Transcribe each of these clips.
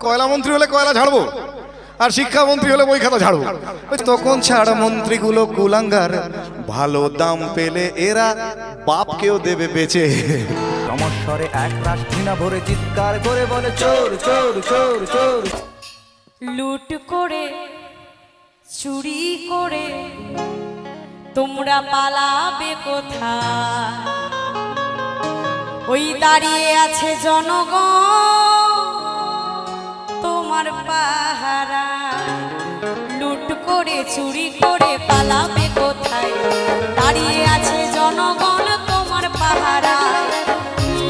কয়লা মন্ত্রী হলে কয়লা ঝাড়বো, আর শিক্ষামন্ত্রী হলে বই খাতা ঝাড়বো। তখন ছাড় মন্ত্রীগুলো কুলাঙ্গার, ভালো দাম পেলে এরা বাপকেও দেবে বেচে। সমস্বরে এক রাশ ঘৃণা ভরে চিৎকার করে বলে চোর চোর চোর চোর। লুট করে চুরি করে তোমরা পালাবে কোথায়? ওই দাঁড়িয়ে আছে জনগণ তোমার পাহারা। লুট করে চুরি করে পালাবে কোথায়? দাঁড়িয়ে আছে জনগণ তোমার পাহারা।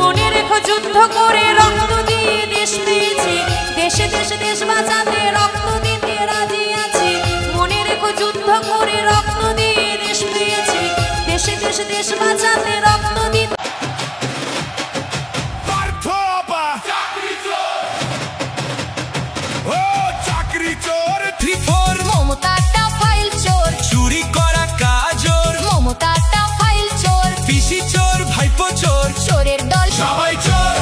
মনে রেখো যুদ্ধ করে রক্ত দিয়ে দেশ পেয়েছি, দেশে দেশে দেশ বাঁচাতে রক্ত দিতে রাজি আছি। মনে রেখো যুদ্ধ করে রক্ত দিয়ে দেশ পেয়েছি, দেশে দেশে দেশ বাঁচাতে রক্ত দিতে। মমতাটা ফাইল চোর, চুরি করা কাজর, মমতাটা ফাইল চোর, পিসি চোর, ভাইপো চোর, চোরের দল সবাই চোর,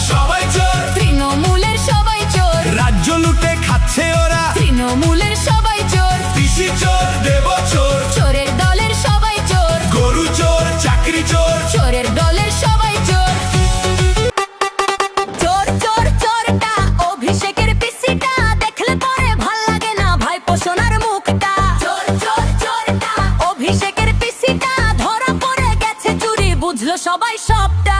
সবাই চোর। তৃণমূলের সবাই চোর, রাজ্য লুটে খাচ্ছে ওরা, তৃণমূলের সবাই চোর, পিসি চোর, দেব চোর, চোরের দলের সবাই চোর, গরু চোর, চাকরি চোর, চোরের দলের সবাই চোর। চোর চোর চোরটা অভিষেকের পিসিটা, দেখলে পরে ভাল লাগে না ভাইপো সোনার মুখটা। চোর চোর চোরটা অভিষেকের পিসিটা, ধরা পড়ে গেছে চুরি, বুঝলো সবাই সবটা।